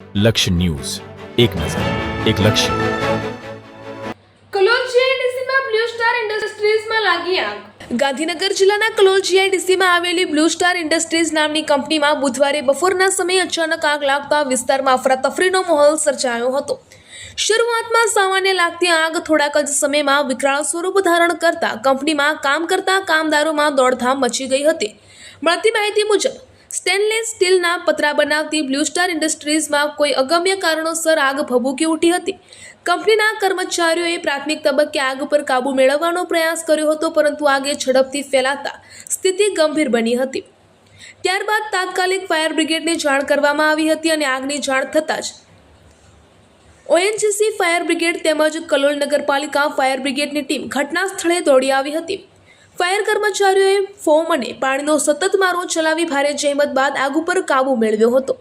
લક્ષ્ય ન્યૂઝ, એક નજર, એક લક્ષ્ય. કલોલ જીઆઈડીસીમાં બ્લુ સ્ટાર ઇન્ડસ્ટ્રીઝમાં લાગી આગ. ગાંધીનગર જિલ્લાના કલોલ જીઆઈડીસીમાં આવેલી બ્લુ સ્ટાર ઇન્ડસ્ટ્રીઝ નામની કંપનીમાં બુધવારે બપોરના સમયે અચાનક આગ લાગતા વિસ્તારમાં અફરાતફરીનો માહોલ સર્જાયો હતો. શરૂઆતમાં સામાન્ય લાગતી આગ થોડાક જ સમયમાં વિકરાળ સ્વરૂપ ધારણ કરતા કંપનીમાં કામ કરતા કામદારોમાં દોડધામ મચી ગઈ હતી. મળતી માહિતી મુજબ સ્ટેનલેસ સ્ટીલના પતરા બનાવતી બ્લુ સ્ટાર ઇન્ડસ્ટ્રીઝમાં કોઈ અગમ્ય કારણોસર આગ ભભૂકી ઉઠી હતી. કંપનીના કર્મચારીઓએ પ્રાથમિક તબક્કે આગ પર કાબૂ મેળવવાનો પ્રયાસ કર્યો હતો, પરંતુ આગે ઝડપથી ફેલાતા સ્થિતિ ગંભીર બની હતી. ત્યારબાદ તાત્કાલિક ફાયર બ્રિગેડને જાણ કરવામાં આવી હતી અને આગની જાણ થતાં જ ઓએનજીસી ફાયર બ્રિગેડ તેમજ કલોલ નગરપાલિકા ફાયર બ્રિગેડની ટીમ ઘટના સ્થળે દોડી આવી હતી. ફાયર કર્મચારીઓએ ફોમ અને પાણીનો સતત મારો ચલાવી ભારે જહેમત બાદ આગ ઉપર કાબૂ મેળવ્યો હતો.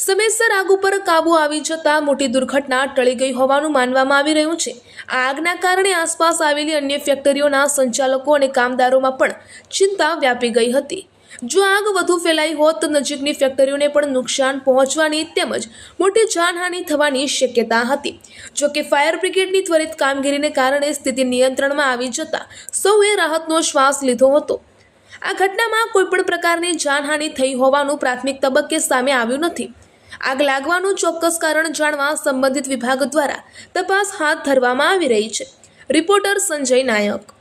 સમયસર આગ ઉપર કાબૂ આવી જતા મોટી દુર્ઘટના ટળી ગઈ હોવાનું માનવામાં આવી રહ્યું છે. આ આગના કારણે આસપાસ આવેલી અન્ય ફેક્ટરીઓના સંચાલકો અને કામદારોમાં પણ ચિંતા વ્યાપી ગઈ હતી. જો આગ વધુ ફેલાઈ હોત તો નજીકની ફેક્ટરીઓને પણ નુકસાન પહોંચવાની તેમજ મોટી જાનહાનિ થવાની શક્યતા હતી. જો કે ફાયર બ્રિગેડની ત્વરિત કામગીરીને કારણે સ્થિતિ નિયંત્રણમાં આવી જતા સૌએ રાહતનો શ્વાસ લીધો હતો. આ ઘટનામાં કોઈપણ પ્રકારની જાનહાનિ થઈ હોવાનું પ્રાથમિક તબક્કે સામે આવ્યું નથી. આગ લાગવાનું ચોક્કસ કારણ જાણવા સંબંધિત વિભાગ દ્વારા તપાસ હાથ ધરવામાં આવી રહી છે. રિપોર્ટર સંજય નાયક.